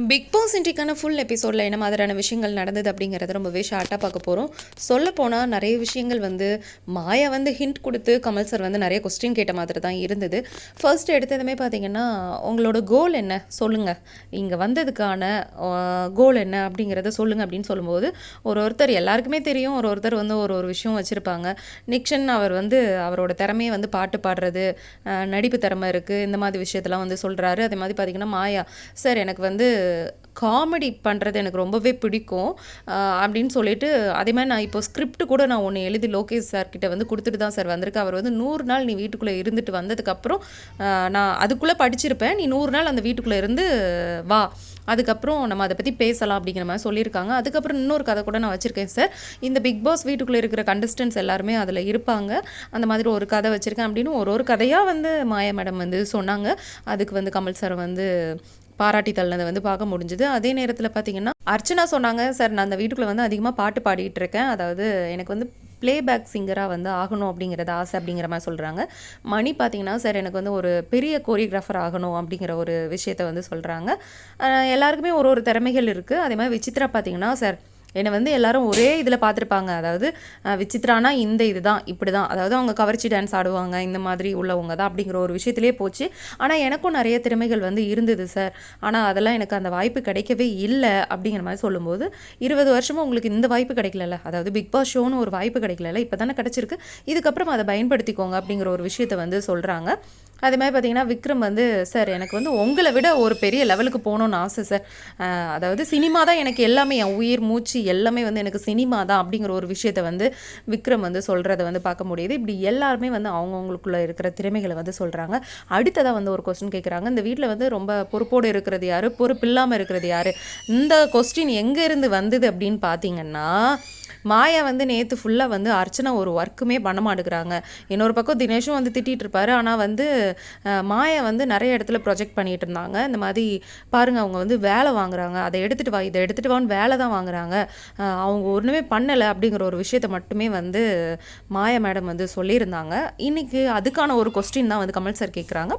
Big pass இன்றைக்கான full எபிசோடில் என்ன மாதிரியான விஷயங்கள் நடந்தது அப்படிங்கிறத ரொம்பவே ஷார்ட்டாக பார்க்க போகிறோம். சொல்லப்போனால் நிறைய விஷயங்கள் மாயா ஹிண்ட் கொடுத்து கமல் சார் நிறைய கொஸ்டின் கேட்ட மாதிரி தான் இருந்தது. ஃபர்ஸ்ட் எடுத்ததுமே பார்த்தீங்கன்னா, உங்களோட கோல் என்ன சொல்லுங்கள், இங்கே வந்ததுக்கான கோல் என்ன அப்படிங்கிறத சொல்லுங்கள் அப்படின்னு சொல்லும்போது, ஒருத்தர் எல்லாருக்குமே தெரியும், ஒருத்தர் ஒரு விஷயம் வச்சுருப்பாங்க. நிக்ஷன் அவர் அவரோட திறமையை பாட்டு பாடுறது, நடிப்பு திறமை இருக்குது, இந்த மாதிரி விஷயத்தெல்லாம் சொல்கிறாரு. அதே மாதிரி பார்த்திங்கன்னா மாயா சார் எனக்கு காமெடி பண்ணுறது எனக்கு ரொம்பவே பிடிக்கும் அப்படின்னு சொல்லிட்டு, அதே மாதிரி நான் இப்போ ஸ்கிரிப்ட் கூட நான் ஒன்று எழுதி லோகேஷ் சார்கிட்ட கொடுத்துட்டு தான் சார் வந்திருக்கேன். அவர் 100 நாள் நீ வீட்டுக்குள்ளே இருந்துட்டு வந்ததுக்கப்புறம் நான் அதுக்குள்ளே படிச்சிருப்பேன், நீ 100 நாள் அந்த வீட்டுக்குள்ளே இருந்து வா, அதுக்கப்புறம் நம்ம அதை பற்றி பேசலாம் அப்படிங்கிற மாதிரி சொல்லியிருக்காங்க. அதுக்கப்புறம் இன்னொரு கதை கூட நான் வச்சுருக்கேன் சார், இந்த பிக் பாஸ் வீட்டுக்குள்ளே இருக்கிற கண்டஸ்டன்ஸ் எல்லாருமே அதில் இருப்பாங்க, அந்த மாதிரி ஒரு கதை வச்சுருக்கேன் அப்படின்னு ஒரு கதையாக மாயா மேடம் சொன்னாங்க. அதுக்கு கமல் சார் பாராட்டி தள்ளினதை பார்க்க முடிஞ்சுது. அதே நேரத்தில் பார்த்தீங்கன்னா அர்ச்சனா சொன்னாங்க, சார் நான் அந்த வீட்டுக்குள்ளே அதிகமாக பாட்டு பாடிட்டு இருக்கேன், அதாவது எனக்கு ப்ளேபேக் சிங்கராக ஆகணும் அப்படிங்கிறது ஆசை அப்படிங்கிற மாதிரி சொல்கிறாங்க. மணி பார்த்திங்கன்னா, சார் எனக்கு ஒரு பெரிய கோரியோகிராஃபர் ஆகணும் அப்படிங்கிற ஒரு விஷயத்தை சொல்கிறாங்க. எல்லாருக்குமே ஒரு திறமைகள் இருக்குது. அதே மாதிரி விசித்ரா பார்த்திங்கன்னா, சார் என்னை எல்லாரும் ஒரே இதில் பார்த்துருப்பாங்க, அதாவது விசித்ரானா இந்த இதுதான் இப்படி தான், அதாவது அவங்க கவர்ச்சி டான்ஸ் ஆடுவாங்க, இந்த மாதிரி உள்ளவங்க தான் அப்படிங்கிற ஒரு விஷயத்திலே போச்சு. ஆனால் எனக்கும் நிறைய திறமைகள் இருந்தது சார், ஆனால் அதெல்லாம் எனக்கு அந்த வாய்ப்பு கிடைக்கவே இல்லை அப்படிங்கிற மாதிரி சொல்லும்போது, 20 வருஷமும் உங்களுக்கு இந்த வாய்ப்பு கிடைக்கல, அதாவது பிக் பாஸ் ஷோன்னு ஒரு வாய்ப்பு கிடைக்கல, இப்போ தானே கிடச்சிருக்கு, இதுக்கப்புறம் அதை பயன்படுத்திக்கோங்க அப்படிங்கிற ஒரு விஷயத்தை சொல்கிறாங்க. அதே மாதிரி பார்த்திங்கன்னா விக்ரம் சார் எனக்கு உங்களை விட ஒரு பெரிய லெவலுக்கு போகணுன்னு ஆசை சார், அதாவது சினிமா தான் எனக்கு எல்லாமே, என் உயிர் மூச்சு எல்லாமே எனக்கு சினிமா தான் அப்படிங்கிற ஒரு விஷயத்தை விக்ரம் சொல்கிறத பார்க்க முடியுது. இப்படி எல்லாருமே அவங்கவுங்களுக்குள்ளே இருக்கிற திறமைகளை சொல்கிறாங்க. அடுத்ததாக ஒரு கொஸ்டின் கேட்குறாங்க, இந்த வீட்டில் ரொம்ப பொறுப்போடு இருக்கிறது யார், பொறுப்பு இல்லாமல் இருக்கிறது யார், இந்த கொஸ்டின் எங்கேருந்து வந்தது அப்படின்னு பார்த்தீங்கன்னா, மாயா நேற்று ஃபுல்லாக அர்ச்சனா ஒரு ஒர்க்குமே பண்ண மாட்டேங்கிறாங்க. இன்னொரு பக்கம் தினேஷும் திட்டிகிட்டு இருப்பார். ஆனால் மாயா நிறைய இடத்துல ப்ரொஜெக்ட் பண்ணிகிட்டு இருந்தாங்க, இந்த மாதிரி பாருங்கள் அவங்க வேலை வாங்குறாங்க, அதை எடுத்துகிட்டு வா இதை எடுத்துகிட்டு வான்னு வேலை தான் வாங்குறாங்க, அவங்க ஒன்றுமே பண்ணலை அப்படிங்கிற ஒரு விஷயத்தை மட்டுமே மாயா மேடம் சொல்லியிருந்தாங்க. இன்றைக்கி அதுக்கான ஒரு கொஸ்டின் தான் கமல் சார் கேட்குறாங்க,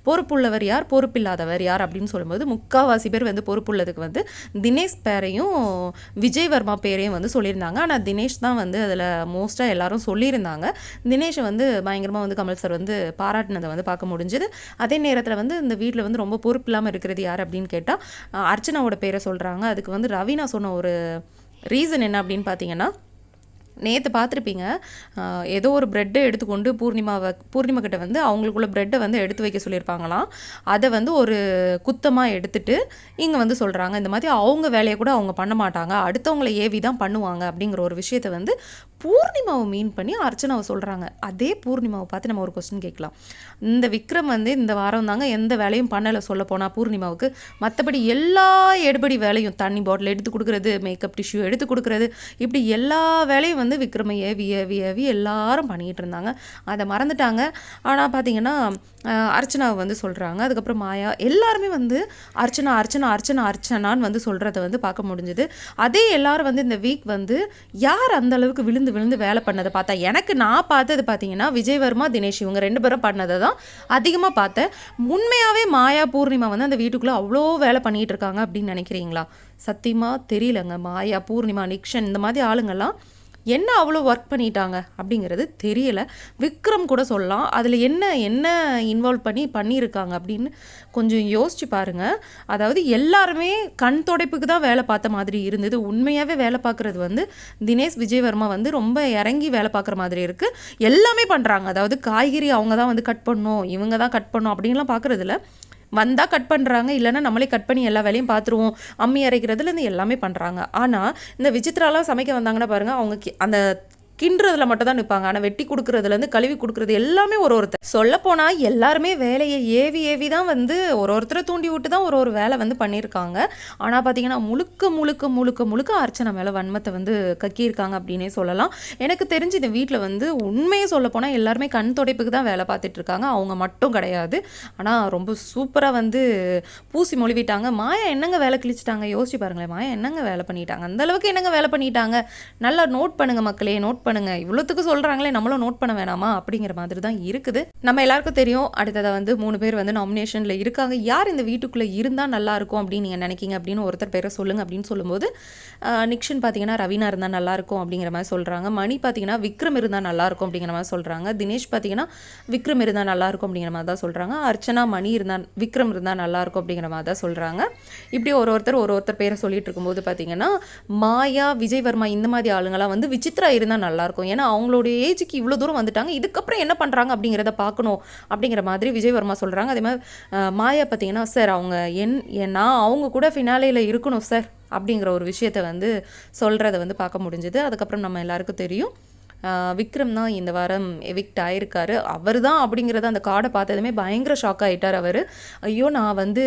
பொறுப்புள்ளவர் யார், பொறுப்பில்லாதவர் யார் அப்படின்னு சொல்லும்போது முக்கால்வாசி பேர் பொறுப்புள்ளதுக்கு தினேஷ் பேரையும் விஜய் வர்மா பேரையும் சொல்லியிருந்தாங்க. ஆனால் தினேஷ் தான் அதில் மோஸ்ட்டாக எல்லாரும் சொல்லியிருந்தாங்க. தினேஷை பயங்கரமாக கமல் சார் பாராட்டினதை பார்க்க முடிஞ்சுது. அதே நேரத்தில் இந்த வீட்டில் ரொம்ப பொறுப்பு இல்லாமல் இருக்கிறது யார் அப்படின்னு கேட்டால் அர்ச்சனாவோட பேரை சொல்கிறாங்க. அதுக்கு ரவீனா சொன்ன ஒரு ரீசன் என்ன அப்படின்னு பார்த்தீங்கன்னா, நேற்று பார்த்துருப்பீங்க, ஏதோ ஒரு ப்ரெட்டை எடுத்துக்கொண்டு பூர்ணிமா கிட்ட அவங்களுக்குள்ள ப்ரெட்டை எடுத்து வைக்க சொல்லியிருப்பாங்களாம். அதை ஒரு குத்தமாக எடுத்துட்டு இங்கே சொல்கிறாங்க, இந்த மாதிரி அவங்க வேலையை கூட அவங்க பண்ண மாட்டாங்க, அடுத்தவங்களை ஏவி தான் பண்ணுவாங்க அப்படிங்கிற ஒரு விஷயத்தை பூர்ணிமாவை மீன் பண்ணி அர்ச்சனாவை சொல்கிறாங்க. அதே பூர்ணிமாவை பார்த்து நம்ம ஒரு கொஸ்டின் கேட்கலாம், இந்த விக்ரம் இந்த வாரம் தாங்க எந்த வேலையும் பண்ணலை சொல்ல போனால் பூர்ணிமாவுக்கு, மற்றபடி எல்லா எடுபடி வேலையும், தண்ணி பாட்டில் எடுத்து கொடுக்குறது, மேக்கப் டிஷ்யூ எடுத்து கொடுக்குறது, இப்படி எல்லா வேலையும் விக்ரமை ஏவி ஏவி ஏவி எல்லாரும் பண்ணிகிட்டு இருந்தாங்க, அதை மறந்துட்டாங்க. ஆனால் பார்த்தீங்கன்னா அர்ச்சனாவை சொல்கிறாங்க. அதுக்கப்புறம் மாயா எல்லாருமே அர்ச்சனா அர்ச்சனா அர்ச்சனா அர்ச்சனான்னு சொல்கிறத பார்க்க முடிஞ்சுது. அதே எல்லாரும் இந்த வீக் யார் அந்த அளவுக்கு விழுந்து விழுந்து வேலை பண்ணதை பார்த்தா, நான் பார்த்தது பார்த்தீங்கன்னா விஜய் வர்மா தினேஷ் இவங்க 2 பேரும் பண்ணதை தான் அதிகமாக பார்த்தேன். உண்மையாகவே மாயா பூர்ணிமா அந்த வீட்டுக்குள்ளே அவ்வளோ வேலை பண்ணிகிட்டு இருக்காங்க அப்படின்னு நினைக்கிறீங்களா? சத்தியமாக தெரியலங்க. மாயா பூர்ணிமா நிக்ஷன் இந்த மாதிரி ஆளுங்கள்லாம் என்ன அவ்வளோ ஒர்க் பண்ணிட்டாங்க அப்படிங்கிறது தெரியலை. விக்ரம் கூட சொல்லலாம், அதில் என்ன இன்வால்வ் பண்ணியிருக்காங்க அப்படின்னு கொஞ்சம் யோசிச்சு பாருங்கள். அதாவது எல்லாருமே கண் துடைப்புக்கு தான் வேலை பார்த்த மாதிரி இருந்தது. உண்மையாகவே வேலை பார்க்குறது தினேஷ் விஜய் வர்மா ரொம்ப இறங்கி வேலை பார்க்குற மாதிரி இருக்குது. எல்லாமே பண்ணுறாங்க, அதாவது காய்கறி அவங்க தான் கட் பண்ணணும், இவங்க தான் கட் பண்ணணும் அப்படின்லாம் பார்க்குறதில்ல, வந்தால் கட் பண்ணுறாங்க, இல்லைன்னா நம்மளே கட் பண்ணி எல்லா வேலையும் பார்த்துருவோம், அம்மி அரைக்கிறதுலேருந்து எல்லாமே பண்ணுறாங்க. ஆனால் இந்த விசித்ராலாம் சமைக்க வந்தாங்கன்னா பாருங்கள், அவங்க அந்த கிண்டுறதுல மட்டும் தான் நிற்பாங்க, ஆனால் வெட்டி கொடுக்குறதுலேருந்து கழுவி கொடுக்குறது எல்லாமே ஒருத்தர். சொல்லப்போனால் எல்லாருமே வேலையை ஏவி ஏவி தான் ஒருத்தரை தூண்டி விட்டு தான் ஒரு வேலை பண்ணியிருக்காங்க. ஆனால் பார்த்தீங்கன்னா முழுக்க முழுக்க முழுக்க முழுக்க அர்ச்சனை மேலே வன்மத்தை கக்கியிருக்காங்க அப்படின்னே சொல்லலாம். எனக்கு தெரிஞ்சு இந்த வீட்டில் உண்மையை சொல்லப்போனால் எல்லாருமே கண் துடைப்புக்கு தான் வேலை பார்த்துட்ருக்காங்க, அவங்க மட்டும் கிடையாது. ஆனால் ரொம்ப சூப்பராக பூசி மொழிவிட்டாங்க. மாயா என்னங்க வேலை கிழிச்சிட்டாங்க, யோசிச்சு பாருங்களேன், மாயா என்னங்க வேலை பண்ணிட்டாங்க, அந்தளவுக்கு என்னங்க வேலை பண்ணிட்டாங்க, நல்லா நோட் பண்ணுங்கள் மக்களே, நோட் பண்ணுங்க, இவ்வளோத்துக்கு சொல்கிறாங்களே நம்மளும் நோட் பண்ண வேணாமா அப்படிங்கிற மாதிரி தான் இருக்குது. நம்ம எல்லாருக்கும் தெரியும் அடுத்ததாக வந்து 3 பேர் வந்து நாமினேஷனில் இருக்காங்க. யார் இந்த வீட்டுக்குள்ளே இருந்தால் நல்லாயிருக்கும் அப்படின்னு நீங்கள் நினைக்கிங்க அப்படின்னு ஒருத்தர் பேரை சொல்லுங்கள் அப்படின்னு சொல்லும்போது நிக்ஷன் பார்த்தீங்கன்னா ரவீனா இருந்தால் நல்லாயிருக்கும் அப்படிங்கிற மாதிரி சொல்கிறாங்க. மணி பார்த்தீங்கன்னா விக்ரம் இருந்தால் நல்லாயிருக்கும் அப்படிங்கிற மாதிரி சொல்கிறாங்க. தினேஷ் பார்த்தீங்கன்னா விக்ரம் இருந்தால் நல்லாயிருக்கும் அப்படிங்கிற மாதிரி தான் சொல்கிறாங்க. அர்ச்சனா மணி இருந்தால் விக்ரம் இருந்தால் நல்லாயிருக்கும் அப்படிங்கிற மாதிரி தான் சொல்கிறாங்க. இப்படி ஒருத்தர் பேரை சொல்லிட்டு இருக்கும்போது பார்த்தீங்கன்னா மாயா, விஜய் வர்மா இந்த மாதிரி ஆளுங்களாம் வந்து விசித்ரா இருந்தால் நல்லாயிருக்கும். ஏன்னா அவங்களுடைய ஏஜுக்கு இவ்வளோ தூரம் வந்துட்டாங்க, இதுக்கப்புறம் என்ன பண்ணுறாங்க அப்படிங்கிறத பார்க்கணும் அப்படிங்கிற மாதிரி விஜய் வர்மா சொல்கிறாங்க. அதே மாதிரி மாயா பார்த்தீங்கன்னா சார் அவங்க நான் அவங்க கூட ஃபினாலேயில் இருக்கணும் சார் அப்படிங்கிற ஒரு விஷயத்தை வந்து சொல்கிறத வந்து பார்க்க முடிஞ்சுது. அதுக்கப்புறம் நம்ம எல்லாருக்கும் தெரியும் விக்ரம் தான் இந்த வாரம் எவிக்ட் ஆகிருக்காரு. அவர் தான் அப்படிங்கிறத அந்த கார்டை பார்த்ததுமே பயங்கர ஷாக் ஆகிட்டார் அவர். ஐயோ நான் வந்து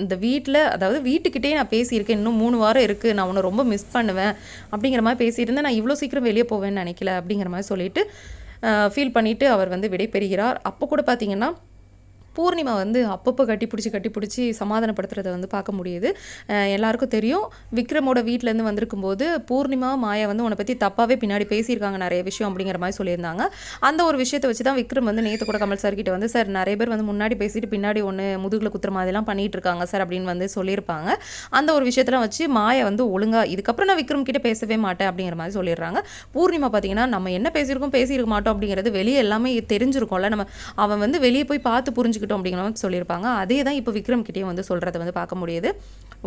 இந்த வீட்டில் அதாவது வீட்டுக்கிட்டே நான் பேசியிருக்கேன், இன்னும் 3 வாரம் இருக்குது, நான் உன்னை ரொம்ப மிஸ் பண்ணுவேன் அப்படிங்கிற மாதிரி பேசியிருந்தேன், நான் இவ்வளோ சீக்கிரம் வெளியே போவேன்னு நினைக்கல அப்படிங்கிற மாதிரி சொல்லிட்டு ஃபீல் பண்ணிவிட்டு அவர் வந்து விடை பெறுகிறார். அப்போ கூட பார்த்திங்கன்னா பூர்ணிமா வந்து அப்பப்போ கட்டி பிடிச்சி சமாதானப்படுத்துறதை வந்து பார்க்க முடியுது. எல்லாருக்கும் தெரியும் விக்ரமோட வீட்டிலேருந்து வந்திருக்கும்போது பூர்ணிமா மாயா வந்து உன்னை பற்றி தப்பாகவே பின்னாடி பேசியிருக்காங்க நிறைய விஷயம் அப்படிங்கிற மாதிரி சொல்லியிருந்தாங்க. அந்த ஒரு விஷயத்தை வச்சு தான் விக்ரம் வந்து நேற்று கூட கமல் சார் கிட்ட வந்து சார் நிறைய பேர் வந்து முன்னாடி பேசிட்டு பின்னாடி ஒன்று முதுகில் குத்துற மாதிரிலாம் பண்ணிகிட்டு இருக்காங்க சார் அப்படின்னு வந்து சொல்லியிருப்பாங்க. அந்த ஒரு விஷயத்தெல்லாம் வச்சு மாயா வந்து ஒழுங்காக இதுக்கப்புறம் நான் விக்ரம் கிட்ட பேசவே மாட்டேன் அப்படிங்கிற மாதிரி சொல்லிடுறாங்க. பூர்ணிமா பார்த்தீங்கன்னா நம்ம என்ன பேசியிருக்க மாட்டோம் அப்படிங்கிறது வெளியே எல்லாமே தெரிஞ்சிருக்கோம்ல, அவன் வந்து வெளியே போய் பார்த்து புரிஞ்சுக்கிட்டோம் அப்படிங்கிற சொல்லியிருப்பாங்க. அதே தான் இப்போ விக்ரம் கிட்டேயும் வந்து சொல்கிறத வந்து பார்க்க முடியுது.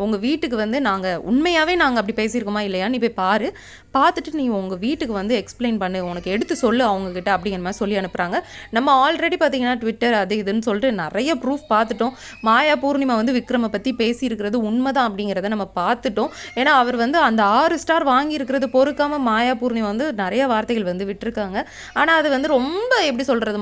உங்கள் வீட்டுக்கு வந்து உண்மையாகவே நாங்கள் அப்படி பேசியிருக்கோமா இல்லையா நீ போய் பார்த்துட்டு நீ உங்கள் வீட்டுக்கு வந்து எக்ஸ்பிளைன் பண்ணு, உனக்கு எடுத்து சொல்லு அவங்கக்கிட்ட அப்படிங்கிற மாதிரி சொல்லி அனுப்புகிறாங்க. நம்ம ஆல்ரெடி பார்த்தீங்கன்னா ட்விட்டர் அது இதுன்னு சொல்லிட்டு நிறைய ப்ரூஃப் பார்த்துட்டோம். மாயா பூர்ணிமா வந்து விக்ரமை பற்றி பேசியிருக்கிறது உண்மைதான் அப்படிங்கிறத நம்ம பார்த்துட்டோம். ஏன்னா அவர் வந்து அந்த 6 ஸ்டார் வாங்கியிருக்கிறது பொறுக்காமல் மாயா பூர்ணிமா வந்து நிறைய வார்த்தைகள் வந்து விட்டுருக்காங்க. ஆனால் அது வந்து ரொம்ப எப்படி சொல்கிறது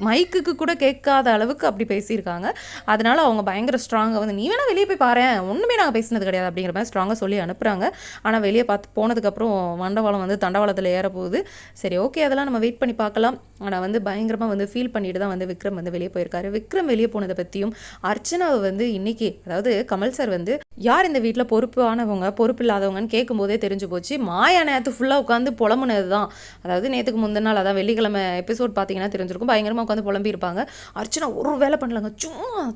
மைக்குக்கு கூட கேட்காத அளவுக்கு அப்படி பேசியிருக்காங்க. அதனால அவங்க பயங்கர ஸ்ட்ராங்காக வந்து நீ வேணால் வெளியே போய் பாரு, ஒன்றுமே நாங்கள் பேசினது கிடையாது அப்படிங்கிற மாதிரி ஸ்ட்ராங்காக சொல்லி அனுப்புகிறாங்க. ஆனால் வெளியே போனதுக்கப்புறம் மண்டவாளம் வந்து தண்டவாளத்தில் ஏற போகுது. சரி ஓகே, அதெல்லாம் நம்ம வெயிட் பண்ணி பார்க்கலாம். ஆனால் வந்து பயங்கரமாக வந்து ஃபீல் பண்ணிட்டு தான் வந்து விக்ரம் வந்து வெளியே போயிருக்காரு. விக்ரம் வெளியே போனதை பற்றியும் அர்ச்சனாவை வந்து இன்னைக்கு அதாவது கமல் சார் வந்து யார் இந்த வீட்டில் பொறுப்பானவங்க பொறுப்பு இல்லாதவங்கன்னு கேட்கும்போதே தெரிஞ்சு போச்சு. மாயா நேற்று ஃபுல்லாக உட்காந்து புலம்புனது தான். அதாவது நேற்றுக்கு முந்தின நாள் அதான் வெள்ளிக்கிழமை எபிசோட் பார்த்தீங்கன்னா தெரிஞ்சிருக்கும், பயங்கரமாக உட்காந்து புலம்பியிருப்பாங்க. அர்ச்சனா ஒரு வேலை பண்ணலாங்க,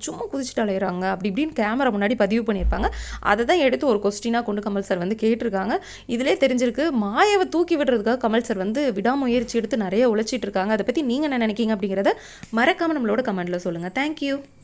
சும்மா குதிச்சுட்டு அலையிறாங்க அப்படி இப்படின்னு கேமரா முன்னாடி பதிவு பண்ணியிருப்பாங்க. அதை தான் எடுத்து ஒரு கொஸ்டினாக கொண்டு கமல் சார் வந்து கேட்டிருக்காங்க. இதிலே தெரிஞ்சிருக்கு மாயாவை தூக்கி விடுறதுக்காக கமல் சார் வந்து விடாமுயற்சி எடுத்து நிறைய உழைச்சிட்டு இருக்காங்க. அதை பற்றி நீங்கள் என்ன நினைக்கிங்க அப்படிங்கிறத மறக்காமல் நம்மளோட கமெண்ட்டில் சொல்லுங்கள். தேங்க்யூ.